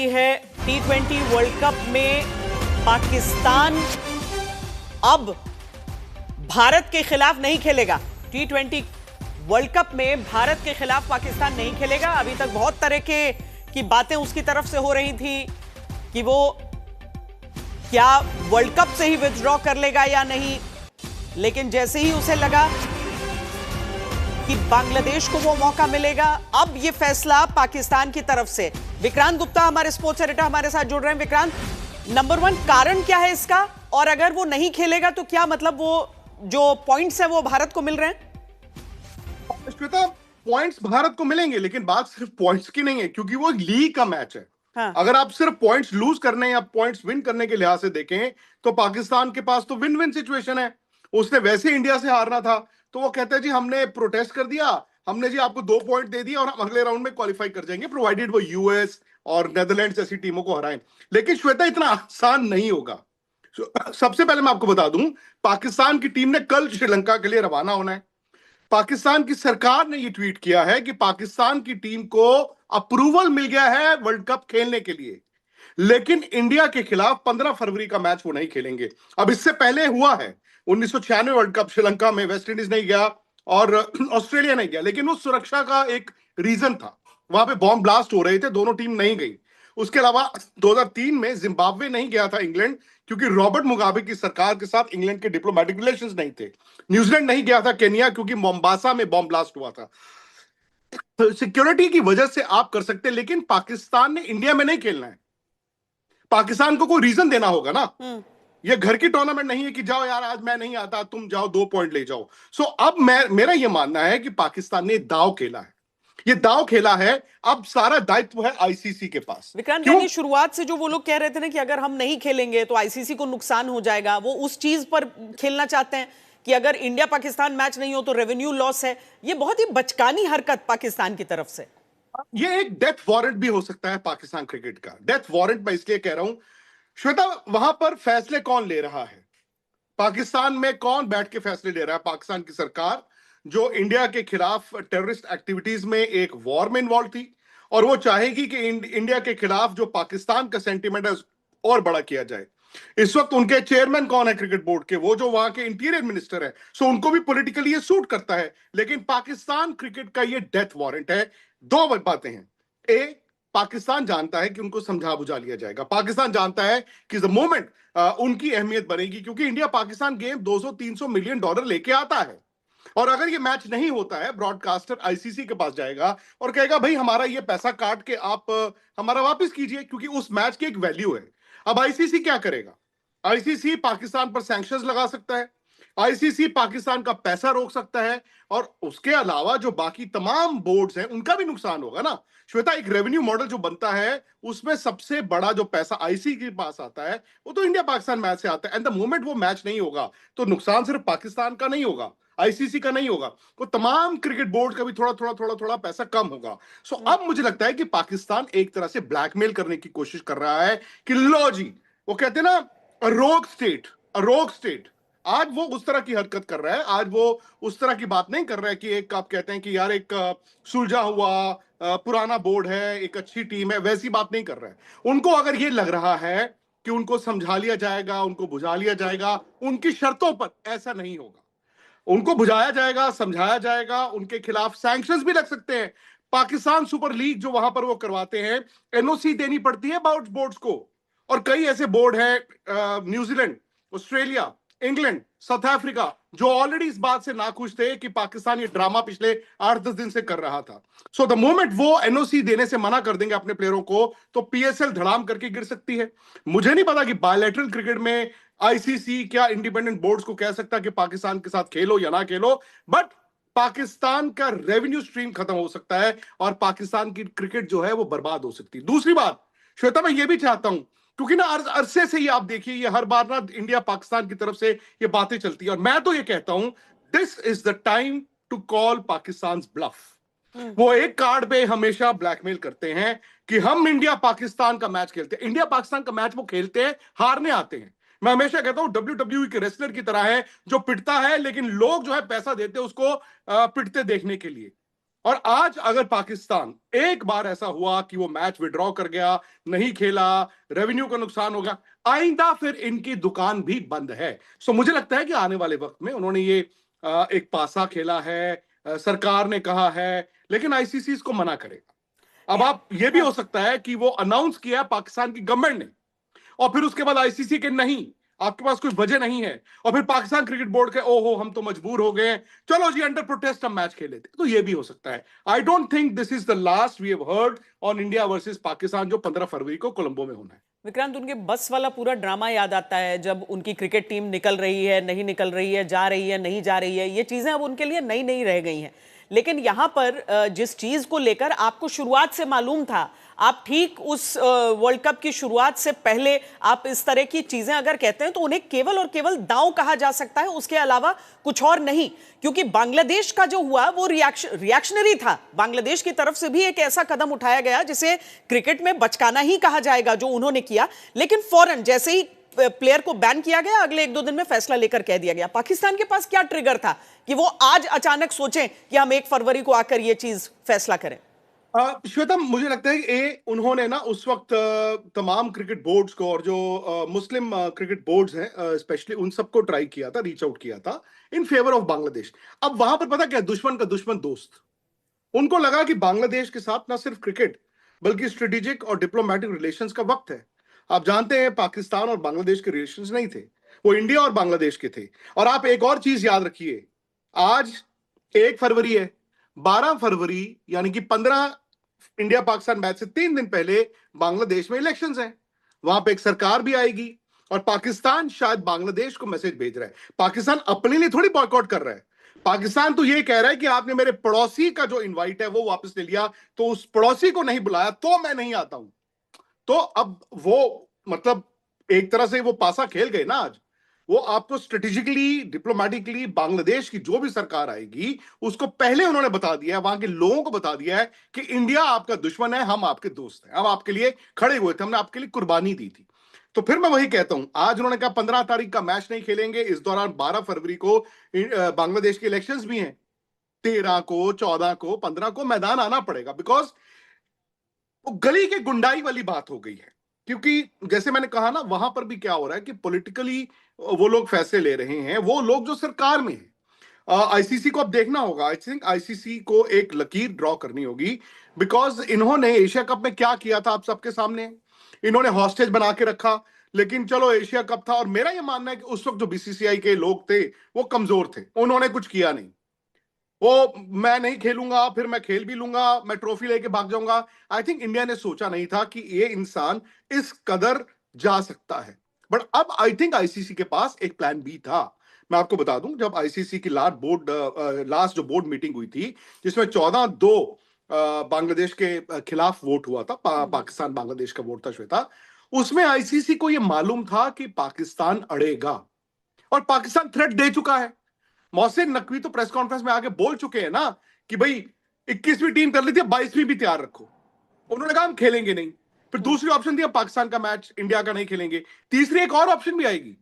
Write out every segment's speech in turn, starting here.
है T20 world cup में पाकिस्तान अब भारत के खिलाफ नहीं खेलेगा। T20 वर्ल्ड कप में भारत के खिलाफ पाकिस्तान नहीं खेलेगा। अभी तक बहुत तरह की बातें उसकी तरफ से हो रही थी कि वो क्या वर्ल्ड कप से ही विथड्रॉ कर लेगा या नहीं, लेकिन जैसे ही उसे लगा कि बांग्लादेश को वो मौका मिलेगा, अब ये फैसला पाकिस्तान की तरफ से। विक्रांत गुप्ता हमारे स्पोर्ट्स एडिटर हमारे साथ जुड़ रहे हैं। विक्रांत, नंबर वन, कारण क्या है इसका, और अगर वो नहीं खेलेगा तो क्या मतलब वो जो पॉइंट्स है वो भारत को मिल रहे हैं? श्वेता, पॉइंट्स भारत को मिलेंगे, लेकिन बात सिर्फ पॉइंट्स की नहीं है, क्योंकि वो लीग का मैच है। हाँ। अगर आप सिर्फ पॉइंट्स लूज करने या पॉइंट्स विन करने के लिहाज से देखें तो पाकिस्तान के पास तो विन विन सिचुएशन है। उसने वैसे इंडिया से हारना था तो वो कहते हैं जी हमने प्रोटेस्ट कर दिया, हमने जी आपको 2 पॉइंट दे दिया और हम अगले राउंड में क्वालिफाई कर जाएंगे, प्रोवाइडेड वो यूएस और नेदरलैंड जैसी टीमों को हराएं। लेकिन श्वेता, इतना आसान नहीं होगा। सबसे पहले मैं आपको बता दूं, पाकिस्तान की टीम ने कल श्रीलंका के लिए रवाना होना है। पाकिस्तान की सरकार ने यह ट्वीट किया है कि पाकिस्तान की टीम को अप्रूवल मिल गया है वर्ल्ड कप खेलने के लिए, लेकिन इंडिया के खिलाफ 15 फरवरी का मैच वो नहीं खेलेंगे। अब इससे पहले हुआ है 1996 वर्ल्ड कप, श्रीलंका में वेस्ट इंडीज नहीं गया और ऑस्ट्रेलिया नहीं गया, लेकिन उस सुरक्षा का एक रीजन था, वहां पे बॉम्ब ब्लास्ट हो रहे थे, दोनों टीम नहीं गई। उसके अलावा 2003 में जिम्बाब्वे नहीं गया था इंग्लैंड, क्योंकि रॉबर्ट मुगाबे की सरकार के साथ इंग्लैंड के डिप्लोमेटिक रिलेशंस नहीं थे। न्यूजीलैंड नहीं गया था केनिया, क्योंकि मोम्बासा में बॉम्ब ब्लास्ट हुआ था। तो सिक्योरिटी की वजह से आप कर सकते हैं, लेकिन पाकिस्तान ने इंडिया में नहीं खेलना है। पाकिस्तान को कोई रीजन देना होगा ना। ये घर की टूर्नामेंट नहीं है कि जाओ यार आज मैं नहीं आता, तुम जाओ 2 पॉइंट ले जाओ। सो अब मेरा यह मानना है कि पाकिस्तान ने दांव खेला है, ये दांव खेला है, अब सारा दायित्व है आईसीसी के पास। विक्रांत, शुरुआत से जो वो लोग कह रहे थे ना कि अगर हम नहीं खेलेंगे तो आईसीसी को नुकसान हो जाएगा, वो उस चीज पर खेलना चाहते हैं कि अगर इंडिया पाकिस्तान मैच नहीं हो तो रेवेन्यू लॉस है। ये बहुत ही बचकानी हरकत पाकिस्तान की तरफ से। ये एक डेथ वारंट भी हो सकता है पाकिस्तान क्रिकेट का। डेथ वारंट मैं इसलिए कह रहा हूं श्वेता, वहां पर फैसले कौन ले रहा है, पाकिस्तान में कौन बैठ के फैसले ले रहा है? पाकिस्तान की सरकार, जो इंडिया के खिलाफ टेररिस्ट एक्टिविटीज में एक वॉर में इन्वॉल्व थी, और वो चाहेगी कि इंडिया के खिलाफ जो पाकिस्तान का सेंटीमेंट है और बड़ा किया जाए। इस वक्त उनके चेयरमैन कौन है क्रिकेट बोर्ड के? वो जो वहां के इंटीरियर मिनिस्टर है। सो उनको भी पॉलिटिकली ये सूट करता है, लेकिन पाकिस्तान क्रिकेट का ये डेथ वारंट है। 2 बातें हैं। पाकिस्तान जानता है कि उनको समझा बुझा लिया जाएगा। पाकिस्तान जानता है कि द मोमेंट उनकी अहमियत बनेगी, क्योंकि India Pakistan game 200-300 million dollar लेके आता है, और अगर ये मैच नहीं होता है, ब्रॉडकास्टर आईसीसी के पास जाएगा और कहेगा भाई हमारा ये पैसा काट के आप हमारा वापस कीजिए, क्योंकि उस मैच की एक वैल्यू है। अब आईसीसी क्या करेगा? आईसीसी पाकिस्तान पर सैंक्शंस लगा सकता है, आईसीसी पाकिस्तान का पैसा रोक सकता है, और उसके अलावा जो बाकी तमाम बोर्ड्स हैं उनका भी नुकसान होगा ना। श्वेता, एक रेवेन्यू मॉडल जो बनता है उसमें सबसे बड़ा जो पैसा आईसीसी के पास आता है वो तो इंडिया पाकिस्तान मैच से आता है। एंड द मोमेंट वो मैच नहीं होगा तो नुकसान सिर्फ पाकिस्तान का नहीं होगा, आईसीसी का नहीं होगा, तो तमाम क्रिकेट बोर्ड का भी थोड़ा पैसा कम होगा। सो अब मुझे लगता है कि पाकिस्तान एक तरह से ब्लैकमेल करने की कोशिश कर रहा है कि लो जी, वो कहते हैं ना रोग स्टेट, आज वो उस तरह की हरकत कर रहा है। आज वो उस तरह की बात नहीं कर रहा है कि एक आप कहते हैं कि यार एक सुलझा हुआ पुराना बोर्ड है, एक अच्छी टीम है, वैसी बात नहीं कर रहा है। उनको अगर ये लग रहा है कि उनको समझा लिया जाएगा, उनको बुझा लिया जाएगा, उनकी शर्तों पर, ऐसा नहीं होगा। उनको बुझाया जाएगा, समझाया जाएगा, उनके खिलाफ सैंक्शंस भी लग सकते हैं। पाकिस्तान सुपर लीग जो वहां पर वो करवाते हैं, एनओसी देनी पड़ती है बोर्ड्स को, और कई ऐसे बोर्ड हैं, New Zealand, Australia, England, south Africa, जो ऑलरेडी इस बात से नाखुश थे कि पाकिस्तान ये ड्रामा पिछले 8-10 दिन से कर रहा था। सो द मोमेंट वो एनओसी देने से मना कर देंगे अपने प्लेयरों को, तो पीएसएल धड़ाम करके गिर सकती है। मुझे नहीं पता कि बायलैटरल क्रिकेट में आईसीसी क्या इंडिपेंडेंट बोर्ड्स को कह सकता कि पाकिस्तान के साथ खेलो या ना खेलो, बट पाकिस्तान का रेवेन्यू स्ट्रीम खत्म हो सकता है और पाकिस्तान की क्रिकेट जो है वो बर्बाद हो सकती है। दूसरी बात श्वेता, मैं ये भी चाहता हूं, क्योंकि ना अरसे से ये आप देखिए, ये हर बार ना इंडिया पाकिस्तान की तरफ से ये बातें चलती है, और मैं तो ये कहता हूं this is the time to call Pakistan bluff. वो एक कार्ड पे हमेशा ब्लैकमेल करते हैं कि हम इंडिया पाकिस्तान का मैच खेलते हैं। इंडिया पाकिस्तान का मैच वो खेलते हैं, हारने आते हैं। मैं हमेशा कहता हूं डब्ल्यूडब्ल्यूई के रेसलर की तरह है, जो पिटता है लेकिन लोग जो है पैसा देते हैं उसको पिटते देखने के लिए। और आज अगर पाकिस्तान एक बार ऐसा हुआ कि वो मैच विड्रॉ कर गया, नहीं खेला, रेवेन्यू का नुकसान हो गया, आइंदा फिर इनकी दुकान भी बंद है। सो मुझे लगता है कि आने वाले वक्त में उन्होंने ये एक पासा खेला है, सरकार ने कहा है, लेकिन आईसीसी इसको मना करेगा। अब आप ये भी हो सकता है कि वो अनाउंस किया पाकिस्तान की गवर्नमेंट ने और फिर उसके बाद आईसीसी के नहीं, आपके पास कोई वजह नहीं है, और फिर पाकिस्तान क्रिकेट बोर्ड के ओहो हम तो मजबूर हो गए, चलो जी अंडर प्रोटेस्ट हम मैच खेल लेते, तो ये भी हो सकता है। I don't think this is the last we have heard on India versus Pakistan, जो 15 फरवरी को कोलंबो में होना है। विक्रांत, उनके बस वाला पूरा ड्रामा याद आता है, जब उनकी क्रिकेट टीम निकल रही है, नहीं निकल रही है, जा रही है, नहीं जा रही है, ये चीजें अब उनके लिए नई नई रह गई हैं। लेकिन यहां पर जिस चीज को लेकर आपको शुरुआत से मालूम था, आप ठीक उस वर्ल्ड कप की शुरुआत से पहले आप इस तरह की चीजें अगर कहते हैं तो उन्हें केवल और केवल दांव कहा जा सकता है, उसके अलावा कुछ और नहीं। क्योंकि बांग्लादेश का जो हुआ वो रिएक्शनरी था। बांग्लादेश की तरफ से भी एक ऐसा कदम उठाया गया जिसे क्रिकेट में बचकाना ही कहा जाएगा, जो उन्होंने किया। लेकिन फौरन जैसे ही प्लेयर को बैन किया गया, अगले 1-2 दिन में फैसला लेकर कह दिया गया। पाकिस्तान के पास क्या ट्रिगर था कि वो आज अचानक सोचें कि हम 1 फरवरी को आकर ये चीज फैसला करें? श्वेता, मुझे लगता है कि उन्होंने ना उस वक्त तमाम क्रिकेट बोर्ड्स को और जो मुस्लिम क्रिकेट बोर्ड्स हैं स्पेशली, उन सबको ट्राई किया था, रीच आउट किया था इन फेवर ऑफ बांग्लादेश। अब वहां पर पता क्या, दुश्मन का दुश्मन दोस्त। उनको लगा कि बांग्लादेश के साथ ना सिर्फ क्रिकेट बल्कि स्ट्रेटेजिक और डिप्लोमेटिक रिलेशंस का वक्त है। आप जानते हैं पाकिस्तान और बांग्लादेश के रिलेशंस नहीं थे, वो इंडिया और बांग्लादेश के थे। और आप एक और चीज याद रखिए, आज 1 फरवरी है, 12 फरवरी यानी कि 15 इंडिया पाकिस्तान मैच से 3 दिन पहले बांग्लादेश में इलेक्शंस हैं। वहां पे एक सरकार भी आएगी और पाकिस्तान शायद बांग्लादेश को मैसेज भेज रहा है। पाकिस्तान अपने लिए थोड़ी बॉयकॉट कर रहा है, पाकिस्तान तो ये कह रहा है कि आपने मेरे पड़ोसी का जो इनवाइट है वो वापस ले लिया, तो उस पड़ोसी को नहीं बुलाया तो मैं नहीं आता हूं। तो अब वो मतलब एक तरह से वो पासा खेल गए ना आज। वो आपको स्ट्रेटेजिकली, डिप्लोमेटिकली बांग्लादेश की जो भी सरकार आएगी उसको पहले उन्होंने बता दिया है, वहां के लोगों को बता दिया है कि इंडिया आपका दुश्मन है, हम आपके दोस्त हैं, हम आपके लिए खड़े हुए थे, हमने आपके लिए कुर्बानी दी थी। तो फिर मैं वही कहता हूं, आज उन्होंने कहा 15 तारीख का मैच नहीं खेलेंगे, इस दौरान 12 फरवरी को बांग्लादेश के इलेक्शंस भी हैं, 13 को, 14 को, 15 को मैदान आना पड़ेगा, बिकॉज वो गली के गुंडाई वाली बात हो गई है। क्योंकि जैसे मैंने कहा ना, वहां पर भी क्या हो रहा है कि पॉलिटिकली वो लोग फैसले ले रहे हैं, वो लोग जो सरकार में है। आईसीसी को अब देखना होगा, आई थिंक आईसीसी को एक लकीर ड्रॉ करनी होगी, बिकॉज इन्होंने एशिया कप में क्या किया था आप सबके सामने, इन्होंने हॉस्टेज बना के रखा। लेकिन चलो एशिया कप था, और मेरा यह मानना है कि उस वक्त जो बीसीसीआई के लोग थे वो कमजोर थे, उन्होंने कुछ किया नहीं। वो मैं नहीं खेलूंगा, फिर मैं खेल भी लूंगा, मैं ट्रॉफी लेके भाग जाऊंगा। आई थिंक इंडिया ने सोचा नहीं था कि ये इंसान इस कदर जा सकता है। बट अब आई थिंक आईसीसी के पास एक प्लान बी था। मैं आपको बता दूं, जब आईसीसी की लास्ट जो बोर्ड मीटिंग हुई थी, जिसमें 14-2 बांग्लादेश के खिलाफ वोट हुआ था, पाकिस्तान बांग्लादेश का वोट था श्वेता, उसमें आईसीसी को यह मालूम था कि पाकिस्तान अड़ेगा, और पाकिस्तान थ्रेट दे चुका है। मोहसिन नकवी तो प्रेस कॉन्फ्रेंस में आके बोल चुके हैं ना कि भाई 21वीं टीम कर ली थी, 22वीं भी तैयार रखो। उन्होंने कहा हम खेलेंगे नहीं। फिर दूसरी ऑप्शन दिया, पाकिस्तान का मैच इंडिया का नहीं खेलेंगे। तीसरी एक और ऑप्शन भी आएगी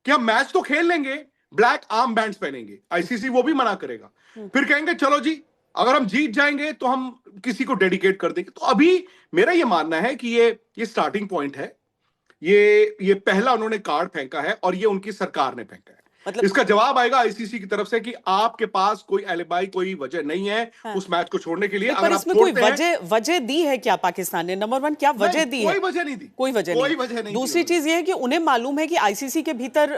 कि हम मैच तो खेल लेंगे, ब्लैक आर्म बैंड्स पहनेंगे, आईसीसी वो भी मना करेगा। फिर कहेंगे चलो जी, अगर हम जीत जाएंगे तो हम किसी को डेडिकेट कर देंगे। तो अभी मेरा ये मानना है कि ये स्टार्टिंग पॉइंट है, ये पहला उन्होंने कार्ड फेंका है, और ये उनकी सरकार ने फेंका है। मतलब इसका जवाब आएगा आईसीसी की तरफ से कि आपके पास कोई एलिबाई, कोई वजह नहीं है उस मैच को छोड़ने के लिए। अगर इसमें कोई वजह दी है क्या पाकिस्तान ने? नंबर 1, क्या वजह दी है? कोई वजह नहीं दी, कोई वजह नहीं। दूसरी चीज ये है कि उन्हें मालूम है कि आईसीसी के भीतर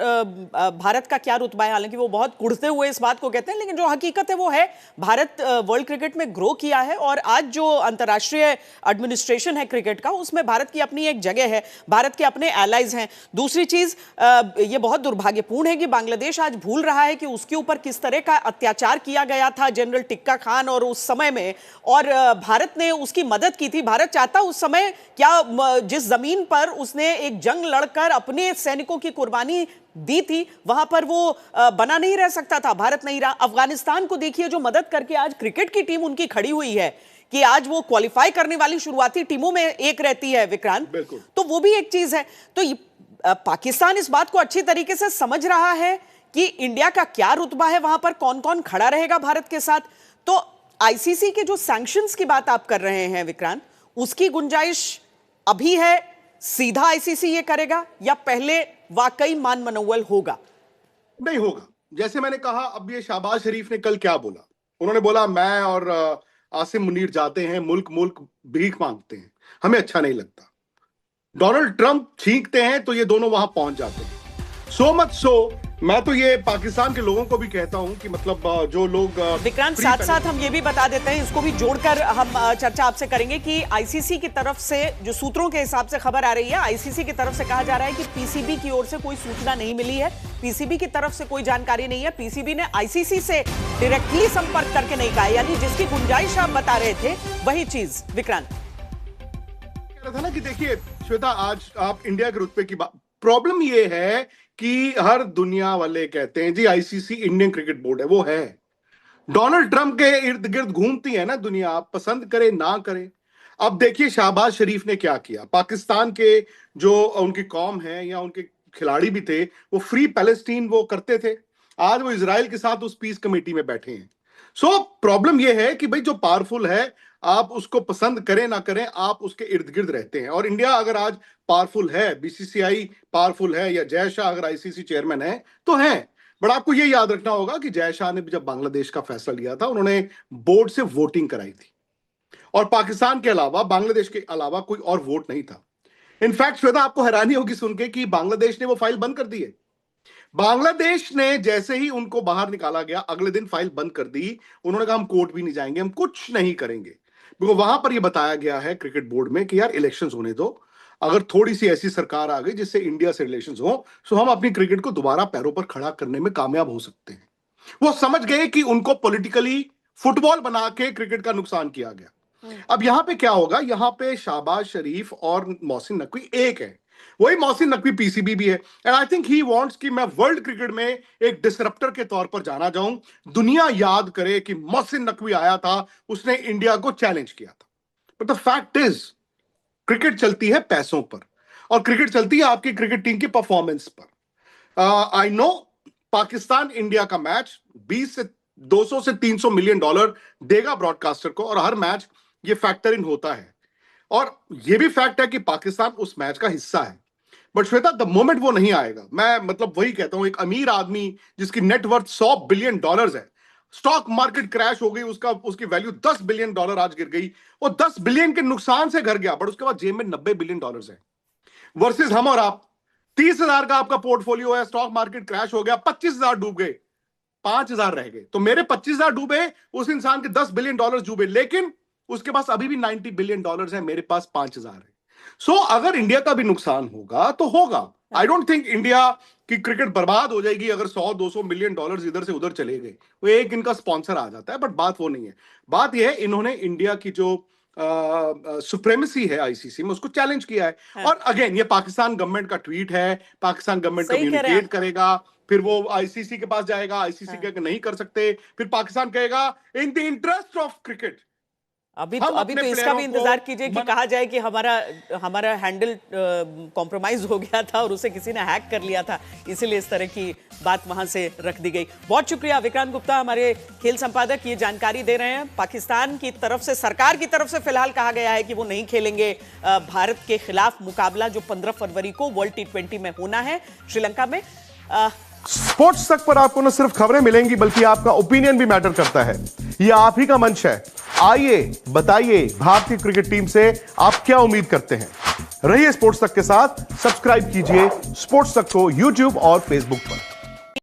भारत का क्या रुतबा है। हालांकि वो बहुत कुड़ते हुए इस बात को कहते हैं, लेकिन जो हकीकत है वो है, भारत वर्ल्ड क्रिकेट में ग्रो किया है, और आज जो अंतर्राष्ट्रीय एडमिनिस्ट्रेशन है क्रिकेट का, उसमें भारत की अपनी एक जगह है, भारत के अपने एलाइज हैं। दूसरी चीज ये बहुत दुर्भाग्यपूर्ण है कि बांग्लादेश आज भूल रहा है कि उसके ऊपर किस तरह का अत्याचार किया गया था जनरल टिक्का खान और उस समय में, और भारत ने उसकी मदद की थी। भारत चाहता उस समय क्या, जिस जमीन पर उसने एक जंग लड़कर अपने सैनिकों की कुर्बानी दी थी, वहां पर वो बना नहीं रह सकता था? भारत नहीं रहा। अफगानिस्तान को देखिए, जो मदद करके आज क्रिकेट की टीम उनकी खड़ी हुई है कि आज वो क्वालिफाई करने वाली शुरुआती टीमों में एक रहती है विक्रांत, तो वो भी एक चीज है। तो पाकिस्तान इस बात को अच्छी तरीके से समझ रहा है कि इंडिया का क्या रुतबा है, वहां पर कौन कौन खड़ा रहेगा भारत के साथ। तो आईसीसी के जो सैंक्शंस की बात आप कर रहे हैं विक्रांत, उसकी गुंजाइश अभी है? सीधा आईसीसी ये करेगा या पहले वाकई मान मनोवल होगा? नहीं होगा। जैसे मैंने कहा, अब ये शहबाज शरीफ ने कल क्या बोला, उन्होंने बोला मैं और आसिम मुनीर जाते हैं मुल्क मुल्क भीख मांगते हैं, हमें अच्छा नहीं लगता। डोनाल्ड ट्रंप छींकते हैं तो ये दोनों वहां पहुंच जाते हैं। सो मच सो मैं तो ये पाकिस्तान के लोगों को भी कहता हूं कि मतलब जो लोग विक्रांत, साथ साथ हम ये भी बता देते हैं, इसको भी जोड़कर हम चर्चा आपसे करेंगे कि आईसीसी की तरफ से जो सूत्रों के हिसाब से खबर आ रही है, आईसीसी की तरफ से कहा जा रहा है कि पीसीबी की ओर से कोई सूचना नहीं मिली है, पीसीबी की तरफ से कोई जानकारी नहीं है, पीसीबी ने आईसीसी से डायरेक्टली संपर्क करके नहीं कहा, यानी जिसकी गुंजाइश आप बता रहे थे वही चीज। विक्रांत कह रहा था ना कि देखिए श्वेता, आज आप इंडिया के रुतबे की बात, प्रॉब्लम ये है कि हर दुनिया वाले कहते हैं जी आईसीसी इंडियन क्रिकेट बोर्ड है, वो है। डोनाल्ड ट्रंप के इर्द गिर्द घूमती है ना दुनिया, आप पसंद करें ना करें। अब देखिए शहबाज शरीफ ने क्या किया, पाकिस्तान के जो उनकी कौम है या उनके खिलाड़ी भी थे, वो फ्री पैलेस्टीन वो करते थे, आज वो इजराइल के साथ उस पीस कमेटी में बैठे हैं। सो प्रॉब्लम ये है कि भाई जो पावरफुल है, आप उसको पसंद करें ना करें, आप उसके इर्द गिर्द रहते हैं। और इंडिया अगर आज पावरफुल है, बीसीसीआई पावरफुल है, या जय शाह अगर आईसीसी चेयरमैन है तो है। बट आपको ये याद रखना होगा कि जय शाह ने जब बांग्लादेश का फैसला लिया था, उन्होंने बोर्ड से वोटिंग कराई थी, और पाकिस्तान के अलावा, बांग्लादेश के अलावा कोई और वोट नहीं था। इनफैक्ट श्वेता, आपको हैरानी होगी सुन के कि बांग्लादेश ने वो फाइल बंद कर दी है। बांग्लादेश ने जैसे ही उनको बाहर निकाला गया, अगले दिन फाइल बंद कर दी। उन्होंने कहा हम कोर्ट भी नहीं जाएंगे, हम कुछ नहीं करेंगे। क्योंकि वहां पर यह बताया गया है क्रिकेट बोर्ड में कि यार इलेक्शंस होने दो, अगर थोड़ी सी ऐसी सरकार आ गई जिससे इंडिया से रिलेशंस हो, तो हम अपनी क्रिकेट को दोबारा पैरों पर खड़ा करने में कामयाब हो सकते हैं। वो समझ गए कि उनको पॉलिटिकली फुटबॉल बना के क्रिकेट का नुकसान किया गया। अब यहां पे क्या होगा, यहां पे शहबाज शरीफ और मोहसिन नकवी एक है, वही मोहसिन नकवी पीसीबी भी है। And I think he wants कि मैं वर्ल्ड क्रिकेट में एक डिसरप्टर के तौर पर जाना जाऊं, दुनिया याद करे कि मोहसिन नकवी आया था, उसने इंडिया को चैलेंज किया था। But the fact is cricket चलती है पैसों पर, और क्रिकेट चलती है आपकी क्रिकेट टीम की परफॉर्मेंस पर। आई नो पाकिस्तान इंडिया का मैच 200 से 300 मिलियन डॉलर देगा ब्रॉडकास्टर को, और हर मैच ये फैक्टर इन होता है, और ये भी फैक्ट है कि पाकिस्तान उस मैच का हिस्सा है। बट श्वेता, द मोमेंट वो नहीं आएगा, मैं मतलब वही कहता हूं, एक अमीर आदमी जिसकी नेटवर्थ 100 बिलियन डॉलर्स है, स्टॉक मार्केट क्रैश हो गई, उसकी वैल्यू 10 बिलियन डॉलर आज गिर गई, वो 10 बिलियन के नुकसान से घर गया, बट उसके बाद जेब में 90 बिलियन डॉलर्स है। वर्सेस हम और आप, 30,000 का आपका पोर्टफोलियो है, स्टॉक मार्केट क्रैश हो गया, 25,000 डूब गए, 5,000 रह गए। तो मेरे 25,000 डूबे, उस इंसान के 10 बिलियन डॉलर डूबे, लेकिन उसके पास अभी भी 90 बिलियन डॉलर्स है, मेरे पास 5,000 है। सो अगर इंडिया का भी नुकसान होगा तो होगा। आई डोंट थिंक इंडिया की क्रिकेट बर्बाद हो जाएगी अगर 100-200 मिलियन डॉलर्स इधर से उधर चले गए, वो एक इनका स्पॉन्सर आ जाता है। बट बात वो नहीं है, बात यह है इन्होंने इंडिया की जो सुप्रीमेसी है आईसीसी में, उसको चैलेंज किया है। और अगेन ये पाकिस्तान गवर्नमेंट का ट्वीट है, पाकिस्तान गवर्नमेंट कम्युनिकेट करेगा, फिर वो आईसीसी के पास जाएगा, आईसीसी कहेगा नहीं कर सकते, फिर पाकिस्तान कहेगा in the interest of cricket. अभी तो इसका भी इंतजार कीजिए कि कहा जाए कि हमारा हैंडल कॉम्प्रोमाइज हो गया था और उसे किसी ने हैक कर लिया था, इसीलिए इस तरह की बात वहां से रख दी गई। बहुत शुक्रिया विक्रांत गुप्ता, हमारे खेल संपादक, ये जानकारी दे रहे हैं। पाकिस्तान की तरफ से, सरकार की तरफ से फिलहाल कहा गया है कि वो नहीं खेलेंगे भारत के खिलाफ मुकाबला जो 15 फरवरी को वर्ल्ड T20 में होना है श्रीलंका में। स्पोर्ट्स तक पर आपको न सिर्फ खबरें मिलेंगी बल्कि आपका ओपिनियन भी मैटर करता है। यह आप ही का मंच है, आइए बताइए भारतीय क्रिकेट टीम से आप क्या उम्मीद करते हैं। रहिए स्पोर्ट्स तक के साथ, सब्सक्राइब कीजिए स्पोर्ट्स तक को YouTube और Facebook पर।